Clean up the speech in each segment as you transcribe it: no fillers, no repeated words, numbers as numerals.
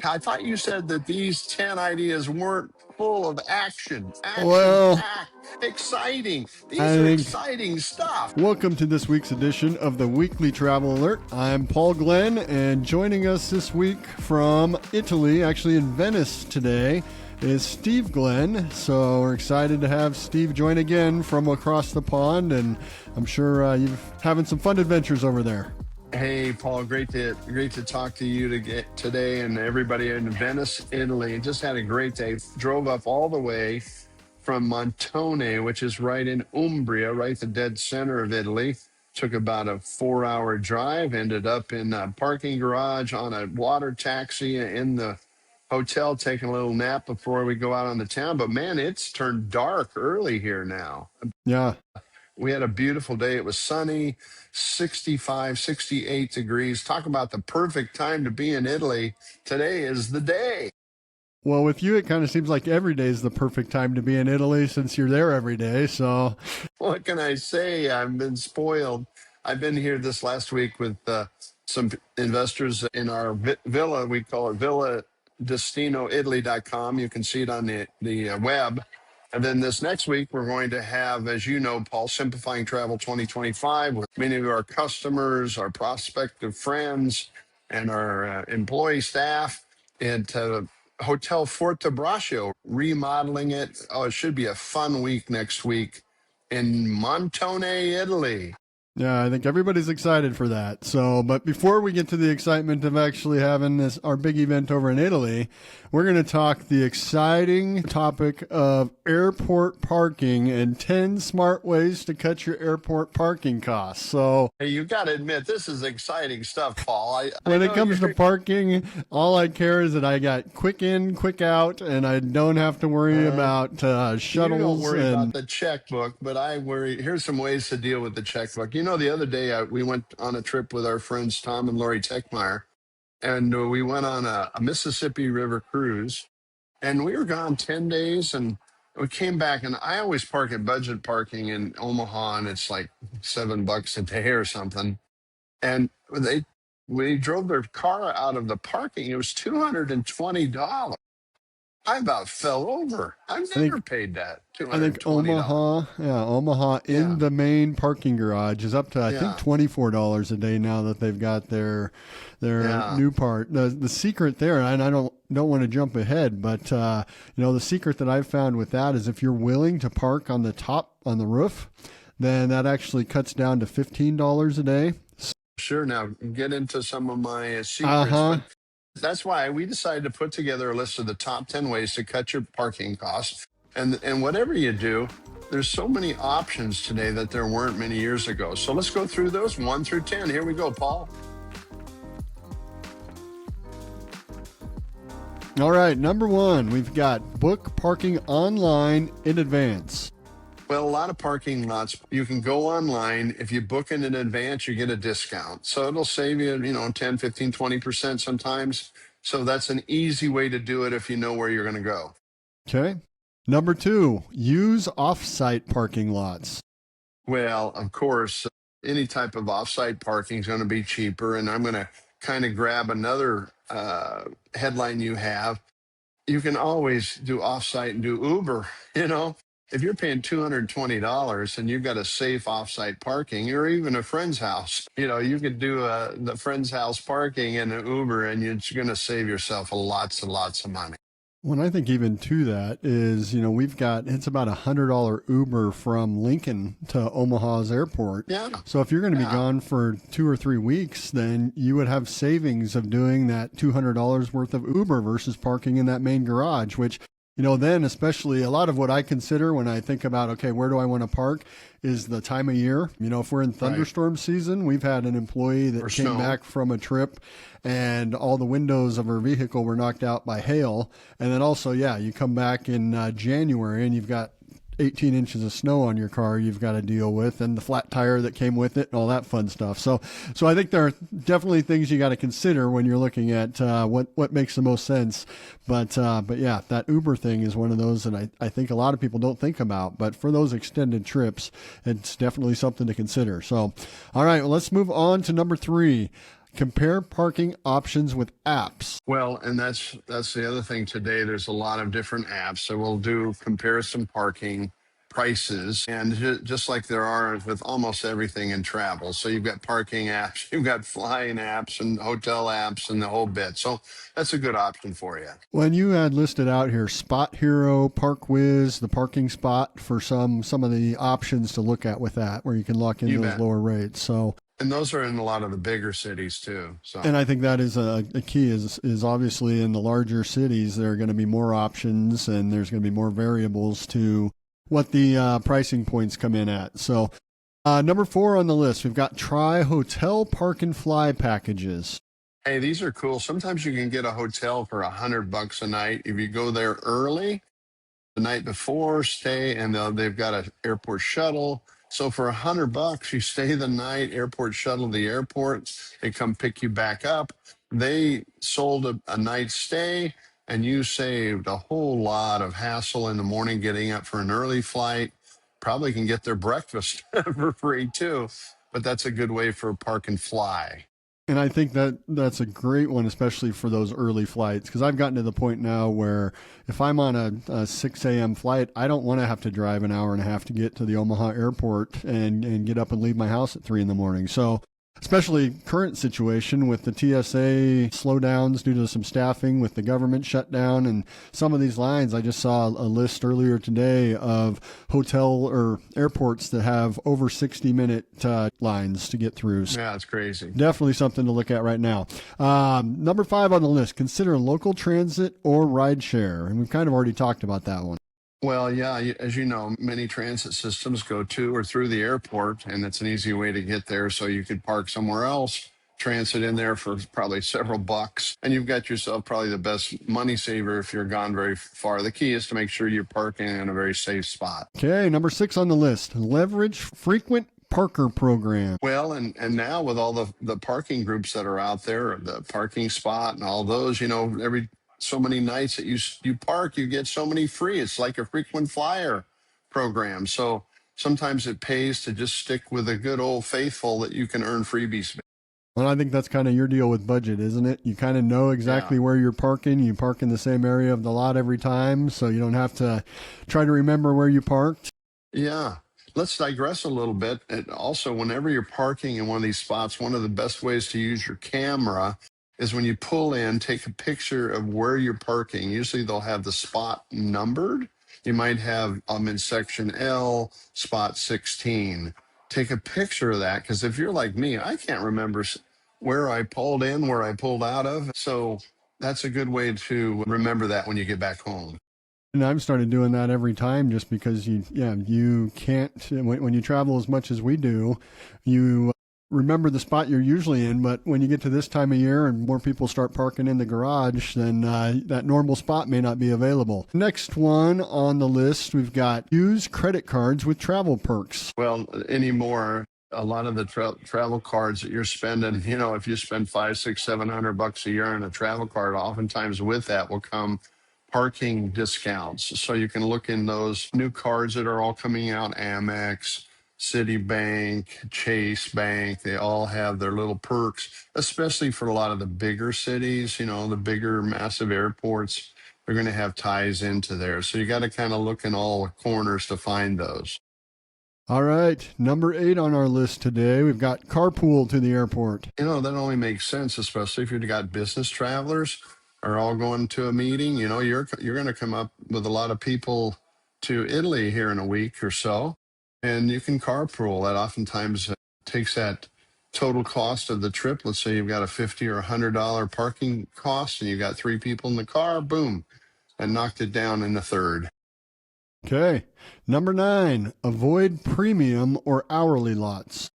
I thought you said that these 10 ideas weren't full of action Well, packed, exciting. I These are think exciting stuff. welcome to this week's edition of the Weekly Travel Alert. I'm Paul Glenn, and joining us this week from Italy, actually in Venice today, is Steve Glenn. So we're excited to have Steve join again from across the pond, and I'm sure you're having some fun adventures over there. Hey, Paul, great to talk to you today and everybody in Venice, Italy. Just had a great day. Drove up all the way from Montone, which is right in Umbria, right the dead center of Italy. Took about a 4-hour drive, ended up in a parking garage on a water taxi in the hotel, taking a little nap before we go out on the town. But man, it's turned dark early here now. Yeah. We had a beautiful day. It was sunny, 65, 68 degrees. Talk about the perfect time to be in Italy. Today is the day. Well, with you, it kind of seems like every day is the perfect time to be in Italy since you're there every day. So, What can I say? I've been spoiled. I've been here this last week with some investors in our villa. We call it Villa DestinoItaly.com. You can see it on the web. And then this next week, we're going to have, as you know, Paul, Simplifying Travel 2025 with many of our customers, our prospective friends, and our employee staff at Hotel Fortebraccio, remodeling it. Oh, it should be a fun week next week in Montone, Italy. yeah, I think everybody's excited for that. So, but before we get to the excitement of actually having this our big event over in Italy, we're going to talk the exciting topic of airport parking and 10 smart ways to cut your airport parking costs. So, Hey, you got to admit, this is exciting stuff, Paul. I when it know comes to you're. parking, all I care is that I got quick in, quick out, and I don't have to worry about You don't shuttles worry about and the checkbook, but I worry. Here's some ways to deal with the checkbook. The other day we went on a trip with our friends Tom and Lori Techmeyer, and we went on a Mississippi River cruise, and we were gone 10 days, and we came back. And I always park at budget parking in Omaha, and it's like $7 a day or something. And we drove their car out of the parking. It was $220. I about fell over. I've I never think paid that I think $220. Omaha in Yeah, the main parking garage is up to I think yeah, $24 a day now that they've got their yeah. new part. The secret there, and I don't want to jump ahead, but the secret that I've found with that is if you're willing to park on the top on the roof, then that actually cuts down to $15 a day. Sure. Now get into some of my Uh secrets, huh. but that's why we decided to put together a list of the top 10 ways to cut your parking costs. And whatever you do, there's so many options today that there weren't many years ago. So let's go through those 1 through 10. Here we go, Paul. All right, number one, we've got book parking online in advance. Well, a lot of parking lots, you can go online. If you book in advance, you get a discount. So it'll save you, 10, 15, 20% sometimes. So that's an easy way to do it if you know where you're going to go. Okay. Number two, use off-site parking lots. Well, of course, any type of offsite parking is going to be cheaper. And I'm going to kind of grab another headline you have. You can always do offsite and do Uber. You know, if you're paying $220 and you've got a safe offsite parking, or even a friend's house, you could do the friend's house parking and an Uber, and you're going to save yourself lots and lots of money. When I think even to that is, it's about $100 Uber from Lincoln to Omaha's airport. Yeah, So if you're going to be yeah, gone for 2 or 3 weeks, then you would have savings of doing that $200 worth of Uber versus parking in that main garage, which, then especially a lot of what I consider when I think about, okay, where do I want to park is the time of year. If we're in right. thunderstorm season, we've had an employee that Or came snow. back from a trip and all the windows of her vehicle were knocked out by hail. And then also, yeah, you come back in January and you've got 18 inches of snow on your car you've got to deal with, and the flat tire that came with it and all that fun stuff. So I think there are definitely things you got to consider when you're looking at what makes the most sense. But yeah, that Uber thing is one of those that I think a lot of people don't think about. But for those extended trips, it's definitely something to consider. So, all right, well, let's move on to number three. Compare parking options with apps. Well, and that's the other thing today. There's a lot of different apps that will do comparison parking prices, and just like there are with almost everything in travel. So you've got parking apps, you've got flying apps, and hotel apps, and the whole bit. So that's a good option for you. When you had listed out here Spot Hero, Park Whiz, the parking spot for some of the options to look at with that, where you can lock in You those bet. lower rates. So, And those are in a lot of the bigger cities too. and So I think that is a key is obviously in the larger cities there are going to be more options and there's going to be more variables to what the pricing points come in at. So, number 4 on the list, we've got try hotel park and fly packages. hey, these are cool. Sometimes you can get a hotel for $100 a night if you go there early the night before, stay, and they've got an airport shuttle. So for $100, you stay the night, airport shuttle to the airport. They come pick you back up. They sold a night stay, and you saved a whole lot of hassle in the morning getting up for an early flight. Probably can get their breakfast for free too, but that's a good way for a park and fly. And I think that that's a great one, especially for those early flights. Because I've gotten to the point now where if I'm on a 6 a.m. flight, I don't want to have to drive an hour and a half to get to the Omaha airport and get up and leave my house at 3 in the morning. So, especially current situation with the TSA slowdowns due to some staffing with the government shutdown and some of these lines. I just saw a list earlier today of hotel or airports that have over 60-minute lines to get through. So Yeah, it's crazy. definitely something to look at right now. Number 5 on the list, consider local transit or rideshare. And we've kind of already talked about that one. Well, yeah, as you know, many transit systems go to or through the airport, and it's an easy way to get there. So you could park somewhere else, transit in there for probably several bucks, and you've got yourself probably the best money saver if you're gone very far. The key is to make sure you're parking in a very safe spot. Okay, number 6 on the list, leverage frequent parker program. Well, and now with all the parking groups that are out there, the parking spot and all those, every so many nights that you park, you get so many free. It's like a frequent flyer program. So sometimes it pays to just stick with a good old faithful that you can earn freebies. Well, I think that's kind of your deal with budget, isn't it? You kind of know exactly Yeah. where you're parking. You park in the same area of the lot every time, so you don't have to try to remember where you parked. Yeah. Let's digress a little bit. And also, whenever you're parking in one of these spots, one of the best ways to use your camera is when you pull in, take a picture of where you're parking. Usually they'll have the spot numbered. You might have, I'm in section L, spot 16. Take a picture of that because if you're like me, I can't remember where I pulled in, where I pulled out of. So that's a good way to remember that when you get back home. And I've started doing that every time just because you can't, when you travel as much as we do, you remember the spot you're usually in. But when you get to this time of year and more people start parking in the garage, then that normal spot may not be available. Next one on the list, we've got use credit cards with travel perks. Well, anymore, a lot of the travel cards that you're spending, if you spend 5, 6, $700 a year on a travel card, oftentimes with that will come parking discounts. So you can look in those new cards that are all coming out, Amex, Citibank, Chase Bank, they all have their little perks, especially for a lot of the bigger cities, the bigger massive airports. They're going to have ties into there. So you got to kind of look in all corners to find those. All right, number 8 on our list today, we've got carpool to the airport. That only makes sense, especially if you've got business travelers are all going to a meeting. You're going to come up with a lot of people to Italy here in a week or so, and you can carpool. That oftentimes takes that total cost of the trip. Let's say you've got a $50 or $100 parking cost, and you've got 3 people in the car. Boom, and knocked it down in a third. Okay, number 9, avoid premium or hourly lots.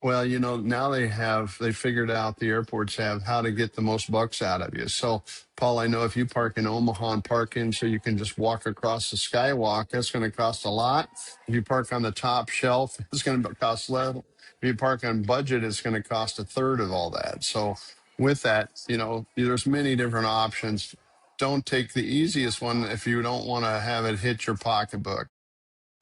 Well, now they figured out the airports have how to get the most bucks out of you. So, Paul, I know if you park in Omaha and park in so you can just walk across the skywalk, that's going to cost a lot. If you park on the top shelf, it's going to cost less. If you park on budget, it's going to cost a third of all that. So, with that, there's many different options. Don't take the easiest one if you don't want to have it hit your pocketbook.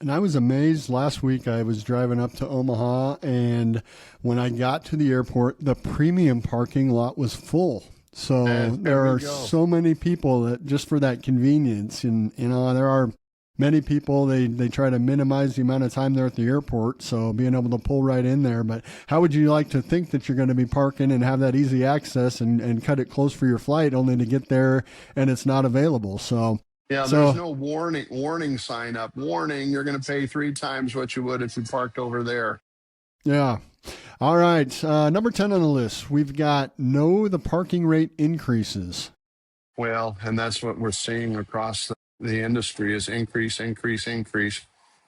And I was amazed last week. I was driving up to Omaha, and when I got to the airport, the premium parking lot was full. So And there there we are go. so many people that just for that convenience, and there are many people they try to minimize the amount of time they're at the airport, so being able to pull right in there. But how would you like to think that you're going to be parking and have that easy access and cut it close for your flight, only to get there and it's not available? Yeah, there's So no warning sign up. Warning, you're going to pay 3 times what you would if you parked over there. yeah. All right. Number 10 on the list, we've got know the parking rate increases. Well, and that's what we're seeing across the industry is increase, increase, increase.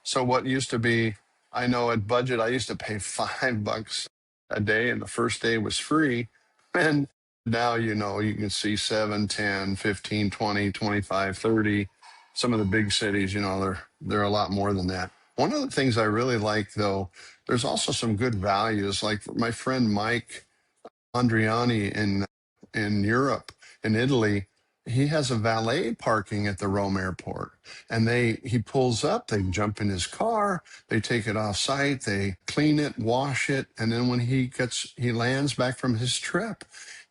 So what used to be, I know at budget, I used to pay $5 a day and the first day was free. And now, you can see 7, 10, 15, 20, 25, 30. Some of the big cities, they're a lot more than that. One of the things I really like though, there's also some good values. Like my friend Mike Andriani in Europe, in Italy, he has a valet parking at the Rome airport. And he pulls up, they jump in his car, they take it off site, they clean it, wash it, and then when he lands back from his trip,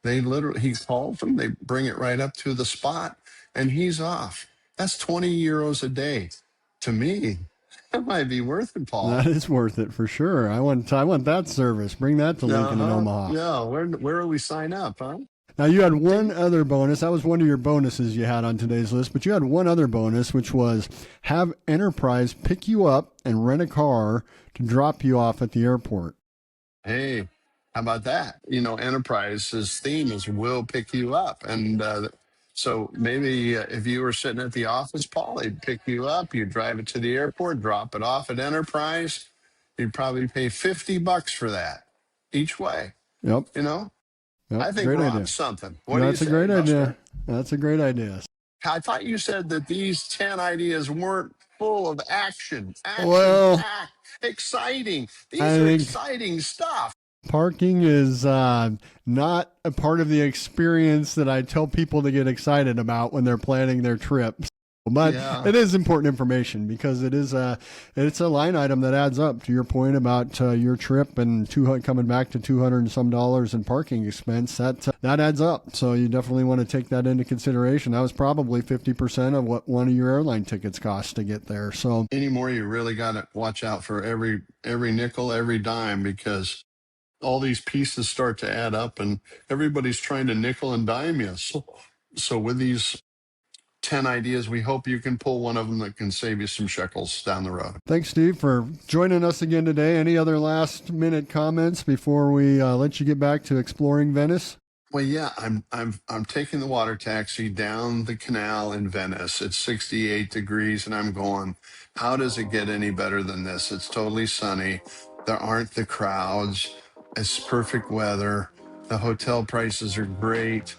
he calls them, they bring it right up to the spot, and he's off. That's 20 euros a day. To me, that might be worth it, That Paul. is worth it for sure. I want that service. Bring that to Lincoln and Uh-huh. Omaha. Yeah, where do we sign up, huh? Now you had one Take other bonus. That was one of your bonuses you had on today's list, but you had one other bonus, which was have Enterprise pick you up and rent a car to drop you off at the airport. Hey, how about that? Enterprise's theme is "We'll pick you up," and so maybe if you were sitting at the office, Paul, they'd pick you up. You drive it to the airport, drop it off at Enterprise. You'd probably pay $50 for that each way. Yep. You know, Yep. I think Great we're on idea. to something. What do you That's a say, great idea. Buster? That's a great idea. I thought you said that these 10 ideas weren't full of action Well, packed, exciting. These I are think exciting stuff. parking is not a part of the experience that I tell people to get excited about when they're planning their trips. But Yeah. it is important information because it's a line item that adds up. To your point about your trip and coming back to $200 and some in parking expense, that adds up. So you definitely want to take that into consideration. That was probably 50% of what one of your airline tickets cost to get there. So Anymore, you really got to watch out for every nickel, every dime, because all these pieces start to add up, and everybody's trying to nickel and dime you. So with these 10 ideas, we hope you can pull one of them that can save you some shekels down the road. thanks, Steve, for joining us again today. Any other last minute comments before we let you get back to exploring Venice? Well, yeah, I'm taking the water taxi down the canal in Venice. It's 68 degrees, and I'm going, how does it get any better than this? It's totally sunny. There aren't the crowds. It's perfect weather. The hotel prices are great.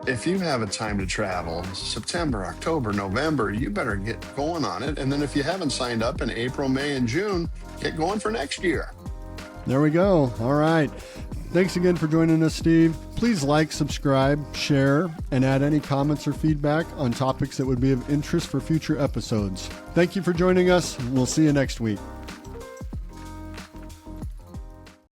If you have a time to travel, September, October, November, you better get going on it. And then if you haven't signed up in April, May, and June, get going for next year. There we go. All right. Thanks again for joining us, Steve. Please like, subscribe, share, and add any comments or feedback on topics that would be of interest for future episodes. Thank you for joining us. We'll see you next week.